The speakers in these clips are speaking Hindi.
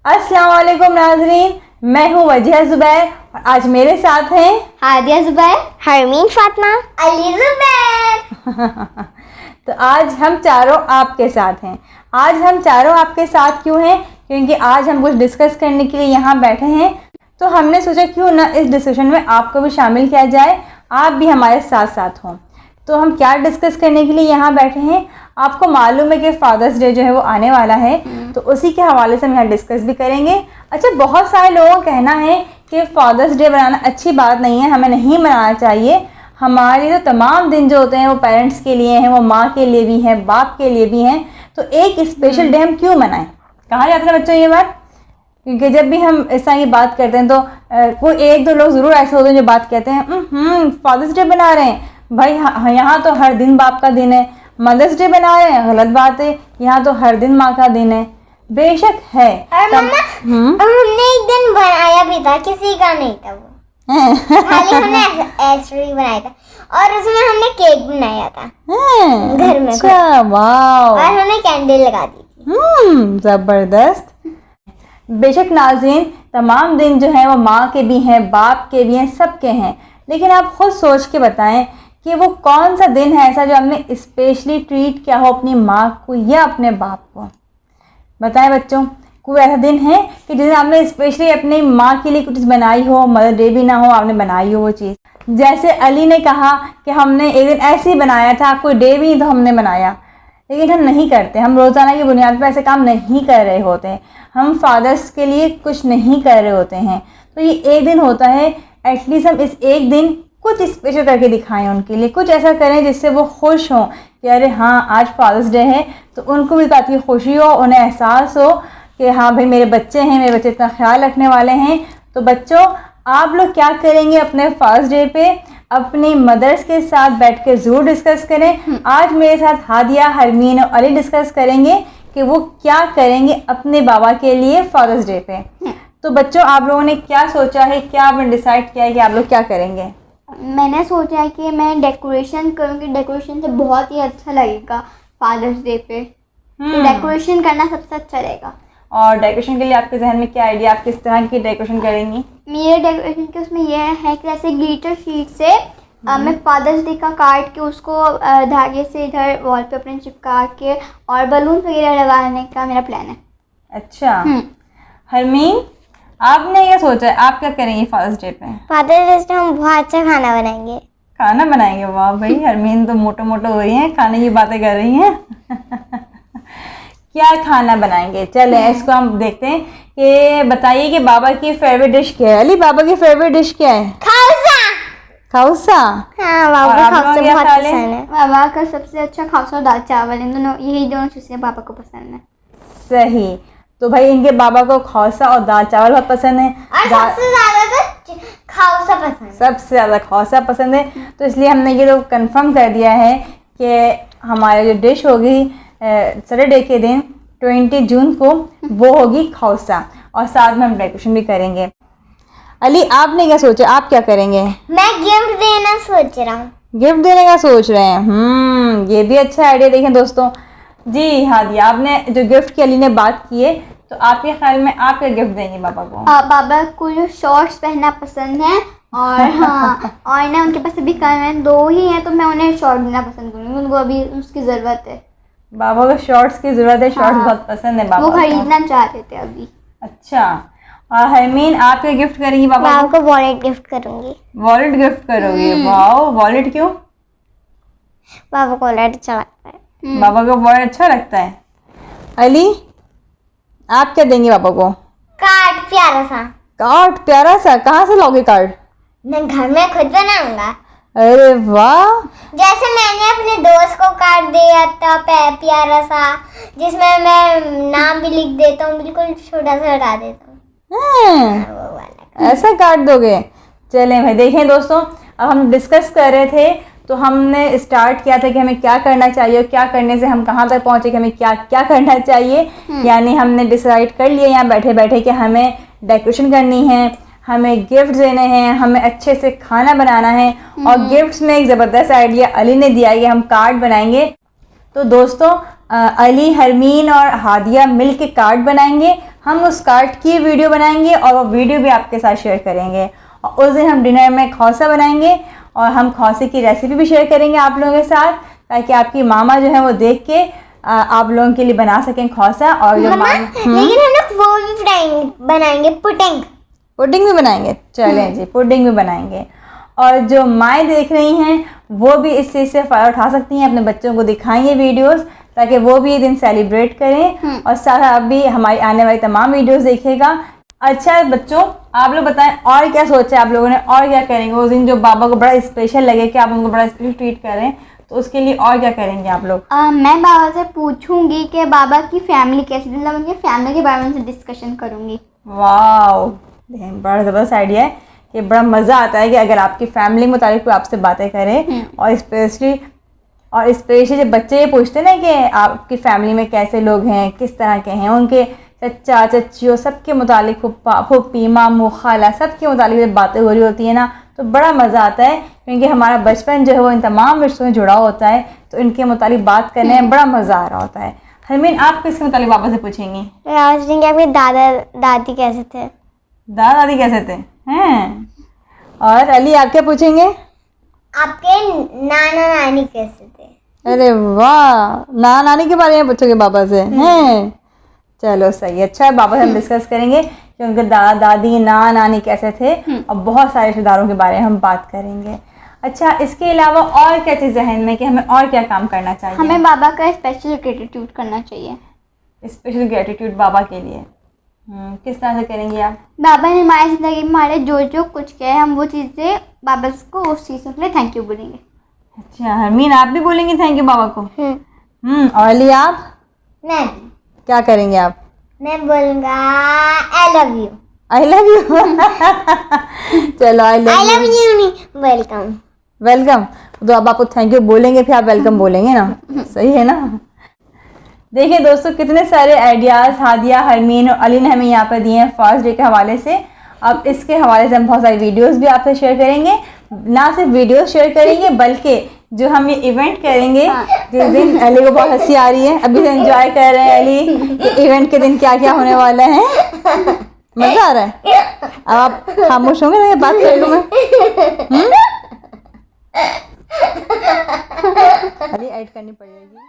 अस्सलाम वालेकुम नाज़रीन, मैं हूँ वजिया ज़ुबैर और आज मेरे साथ हैं हादिया ज़ुबैर, हरमीन फातिमा, अली ज़ुबैर। तो आज हम चारों आपके साथ हैं। आज हम चारों आपके साथ क्यों हैं? क्योंकि आज हम कुछ डिस्कस करने के लिए यहाँ बैठे हैं। तो हमने सोचा क्यों ना इस डिस्कशन में आपको भी शामिल किया जाए, आप भी हमारे साथ साथ हों। तो हम क्या डिस्कस करने के लिए यहाँ बैठे हैं? आपको मालूम है कि फादर्स डे जो है वो आने वाला है, तो उसी के हवाले से हम यहाँ डिस्कस भी करेंगे। अच्छा, बहुत सारे लोगों का कहना है कि फादर्स डे बनाना अच्छी बात नहीं है, हमें नहीं मनाना चाहिए। हमारे तो तमाम दिन जो होते हैं वो पेरेंट्स के लिए हैं, वो माँ के लिए भी हैं, बाप के लिए भी हैं, तो एक स्पेशल डे हम क्यों मनाएं? कहा जाता है बच्चों ये बात, क्योंकि जब भी हम इस तरह की बात करते हैं तो कोई एक दो लोग ज़रूर ऐसे होते हैं जो बात कहते हैं फादर्स डे बना रहे हैं भाई, यहाँ तो हर दिन बाप का दिन है। मदर्स डे बना रहे हैं, गलत बात है, यहाँ तो हर दिन माँ का दिन है। बेशक है, हमने एक दिन बनाया भी था, किसी का नहीं था वो खाली हमने ऐसे बनाया था और उसमें हमने केक बनाया था घर में। अच्छा, वाह, और हमने कैंडल लगा दी थी। ज़बरदस्त। बेशक नाज़रीन, तमाम दिन जो है वो माँ के भी हैं, बाप के भी हैं, सबके हैं, लेकिन आप खुद सोच के बताएं कि वो कौन सा दिन है ऐसा जो हमने स्पेशली ट्रीट किया हो अपनी माँ को या अपने बाप को? बताएं बच्चों, कोई ऐसा दिन है कि जिस दिन आपने स्पेशली अपनी माँ के लिए कुछ बनाई हो, मदर डे भी ना हो, आपने बनाई हो वो चीज़? जैसे अली ने कहा कि हमने एक दिन ऐसे ही बनाया था, कोई डे भी नहीं तो हमने बनाया, लेकिन हम नहीं करते। हम रोज़ाना की बुनियाद पर ऐसे काम नहीं कर रहे होते, हम फादर्स के लिए कुछ नहीं कर रहे होते हैं। तो ये एक दिन होता है, एटलीस्ट हम इस एक दिन कुछ स्पेशल करके दिखाएं उनके लिए, कुछ ऐसा करें जिससे वो खुश हों कि अरे हाँ आज फादर्स डे है, तो उनको भी बात की खुशी हो, उन्हें एहसास हो कि हाँ भाई मेरे बच्चे हैं, मेरे बच्चे इतना ख्याल रखने वाले हैं। तो बच्चों, आप लोग क्या करेंगे अपने फादर्स डे पे? अपनी मदर्स के साथ बैठ के ज़रूर डिस्कस करें। आज मेरे साथ हादिया, हरमीन और अली डिस्कस करेंगे कि वो क्या करेंगे अपने बाबा के लिए फादर्स डे पे। तो बच्चों, आप लोगों ने क्या सोचा है, क्या आपने डिसाइड किया है कि आप लोग क्या करेंगे? मैंने सोचा है कि मैं डेकोरेशन करूँगी, डेकोरेशन से बहुत ही अच्छा लगेगा फादर्स डे पे। तो डेकोरेशन करना सबसे अच्छा रहेगा। और डेकोरेशन के लिए आपके जहन में क्या आइडिया, आप किस तरह की डेकोरेशन करेंगी? मेरे डेकोरेशन के उसमें यह है कि जैसे ग्लिटर शीट से मैं फादर्स डे का काट के उसको धागे से इधर वॉल पे अपने चिपका के और बलून वगैरह लगाने का मेरा प्लान है। अच्छा, हरमीन, आपने क्या सोचा है, आप क्या करेंगी फादर्स डे पे? फादर्स डे हम बहुत अच्छा खाना बनाएंगे। खाना बनाएंगे? वाह भाई, हरमीन तो मोटो मोटो हो रही हैं, खाने की बातें कर रही हैं। क्या खाना बनाएंगे? चले इसको हम देखते हैं कि बताइए कि बाबा की फेवरेट डिश क्या है। अली, बाबा की फेवरेट डिश क्या है? खाउसा। खाउसा? हाँ, बाबा को खाउसा बहुत पसंद है। बाबा का सबसे अच्छा खाउसा और दाल चावल, इन दोनों, यही दोनों चीज़ें पापा को पसंद है। सही, तो भाई इनके बाबा को खाउसा और दाल चावल बहुत पसंद है, और सबसे ज़्यादा तो खाउसा पसंद है। सबसे ज़्यादा खाउसा पसंद है। तो इसलिए हमने ये तो कंफर्म कर दिया है कि हमारी जो डिश होगी सैटरडे के दिन 20 जून को वो होगी खाउसा, और साथ में हम डेकोरेशन भी करेंगे। अली, आपने क्या सोचा, आप क्या करेंगे? मैं गिफ्ट देना सोच रहा हूँ। गिफ्ट देने का सोच रहे हैं? ये भी अच्छा आइडिया। देखें दोस्तों, जी हादिया, आपने जो गिफ्ट की अली ने बात की है, तो आपके ख्याल में आप क्या गिफ्ट देंगे बाबा को? बाबा को जो शॉर्ट्स पहनना पसंद है, और हाँ और ना उनके पास अभी कम है, दो ही हैं, तो मैं उन्हें शॉर्ट देना पसंद करूँगी, उनको अभी उसकी ज़रूरत है। बाबा को शॉर्ट्स की ज़रूरत है, शॉर्ट्स बहुत पसंद है बाबा वो को। खरीदना चाहते थे अभी। अच्छा, और हरमीन, आप क्या गिफ्ट करेंगी बाबा को? वॉलेट गिफ्ट करूँगी। वॉलेट गिफ्ट करोगे? वाह, वॉलेट क्यों? बाबा को वॉलेट अच्छा लगता है। बाबा को वॉलेट अच्छा लगता है। अली, आप क्या देंगे बाबा को? कार्ड, प्यारा सा कार्ड। प्यारा सा? कहाँ से लाओगे कार्ड? मैं घर में खुद बनाऊंगा। अरे वाह, जैसे मैंने अपने दोस्त को कार्ड दिया था प्यारा सा, जिसमें मैं नाम भी लिख देता हूँ, बिल्कुल छोटा सा हटा देता हूँ। वो वाला ऐसा कार्ड दोगे? चलें भाई, देखें दोस्तों, अब हम डिस्कस कर रहे थे, तो हमने स्टार्ट किया था कि हमें क्या करना चाहिए और क्या करने से हम कहाँ तक पहुँचे कि हमें क्या क्या करना चाहिए। यानी हमने डिसाइड कर लिया यहाँ बैठे बैठे कि हमें डेकोरेशन करनी है, हमें गिफ्ट देने हैं, हमें अच्छे से खाना बनाना है, और गिफ्ट्स में एक ज़बरदस्त आइडिया अली ने दिया है कि हम कार्ड बनाएंगे। तो दोस्तों, अली, हरमीन और हादिया मिल के कार्ड बनाएंगे हम उस कार्ड की वीडियो बनाएंगे और वो वीडियो भी आपके साथ शेयर करेंगे। और उस दिन हम डिनर में खौसा बनाएंगे और हम खौसे की रेसिपी भी शेयर करेंगे आप लोगों के साथ, ताकि आपकी मामा जो है वो देख के आप लोगों के लिए बना सकें खौसा। और जो लेकिन हम लोग वो भी बनाएंगे पुडिंग। पुडिंग भी बनाएंगे, चलें जी, पुडिंग भी बनाएंगे। और जो माएँ देख रही हैं वो भी इस चीज़ से फ़ायदा उठा सकती हैं, अपने बच्चों को दिखाएं ये वीडियोस, ताकि वो भी ये दिन सेलिब्रेट करें और साथ आप भी हमारी आने वाली तमाम वीडियोस देखेगा। अच्छा बच्चों, आप लोग बताएं और क्या सोचा है आप लोगों ने, और क्या करेंगे उस दिन जो बाबा को बड़ा स्पेशल लगे कि आप उनको बड़ा स्पेशल ट्रीट करें, तो उसके लिए और क्या करेंगे आप लोग? मैं बाबा से पूछूंगी कि बाबा की फैमिली कैसी, मतलब उनकी फैमिली के बारे में उनसे डिस्कशन करूंगी। वाह, बड़ा ज़बरदस्त आइडिया है। ये बड़ा मज़ा आता है कि अगर आपकी फैमिली के मुताबिक कोई आपसे बातें करे, और स्पेशली जब बच्चे ये पूछते हैं ना कि आपकी फैमिली में कैसे लोग हैं, किस तरह के हैं, उनके चचा चचियों सबके मुतालिक, फूफी मामू खाला सबके मुतालिक जब बातें हो रही होती है ना, तो बड़ा मज़ा आता है, क्योंकि हमारा बचपन जो है वो इन तमाम रिश्तों में जुड़ा होता है, तो इनके मुतालिक बात करने में बड़ा मज़ा आ रहा होता है। हरमीन, आप किसके मुतालिक बाबा से पूछेंगी? आपके दादा दादी कैसे थे? दादा दादी कैसे थे हैं? और अली, आप क्या पूछेंगे? आपके नाना नानी कैसे थे? अरे वाह, नाना नानी के बारे में पूछोगे बाबा से हैं? चलो सही है, अच्छा है, बाबा से हम डिस्कस करेंगे कि उनके दादा दादी नाना नानी कैसे थे, और बहुत सारे रिश्तेदारों के बारे में हम बात करेंगे। अच्छा, इसके अलावा और क्या चीज़ जहन में कि हमें और क्या काम करना चाहिए? हमें बाबा का स्पेशल ग्रेटिट्यूड करना चाहिए। स्पेशल ग्रेटिट्यूड बाबा के लिए किस तरह से करेंगे आप? बाबा ने हमारी ज़िंदगी में हमारे जो जो कुछ किया है, हम वो चीज़ें बाबा को उस चीज़ों के लिए थैंक यू बोलेंगे। अच्छा हरमीन, आप भी बोलेंगे थैंक यू बाबा को? और अली, आप मैं क्या करेंगे आप? मैं बोलूँगा I love you. I love you चलो, आई लव यू नहीं, वेलकम। वेलकम, तो अब आपको थैंक यू बोलेंगे, फिर आप वेलकम बोलेंगे ना, सही है ना? देखिए दोस्तों, कितने सारे आइडियाज़ हादिया, हरमीन और अली ने हमें यहाँ पर दिए हैं फर्स्ट डे के हवाले से। अब इसके हवाले से हम बहुत सारी वीडियोस भी आपसे शेयर करेंगे, ना सिर्फ वीडियो शेयर करेंगे बल्कि जो हम ये इवेंट करेंगे जिस दिन, अली को बहुत हंसी आ रही है, अभी से एंजॉय कर रहे हैं अली, इवेंट के दिन क्या क्या होने वाला है, मज़ा आ रहा है। अब आप खामोश होंगे ना, बात कर लूँ मैं? अली ऐड करनी पड़ेगी बस।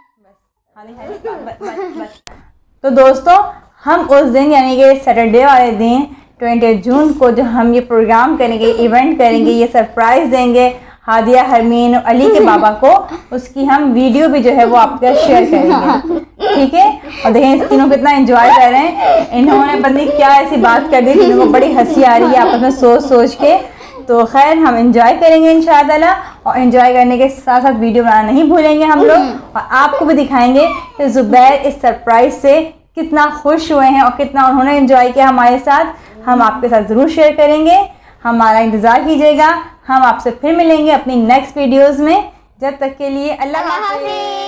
तो दोस्तों, हम उस दिन यानी कि सैटरडे वाले दिन 20 जून को जो हम ये प्रोग्राम करेंगे, इवेंट करेंगे, ये सरप्राइज़ देंगे हादिया, हरमीन और अली के बाबा को, उसकी हम वीडियो भी जो है वो आपके शेयर करेंगे, ठीक है? और देखें इस तीनों कितना एंजॉय कर रहे हैं, इन्होंने पता नहीं क्या ऐसी बात कर दी, तीनों को बड़ी हंसी आ रही है आपस में सोच सोच के। तो खैर, हम एंजॉय करेंगे इंशाअल्लाह, और एंजॉय करने के साथ साथ वीडियो बनाना नहीं भूलेंगे हम लोग, और आपको भी दिखाएंगे कि ज़ुबैर इस सरप्राइज़ से कितना खुश हुए हैं और कितना उन्होंने एंजॉय किया हमारे साथ। हम आपके साथ ज़रूर शेयर करेंगे, हमारा इंतज़ार कीजिएगा। हम आपसे फिर मिलेंगे अपनी नेक्स्ट वीडियोज़ में। जब तक के लिए अल्लाह हाफ़िज़।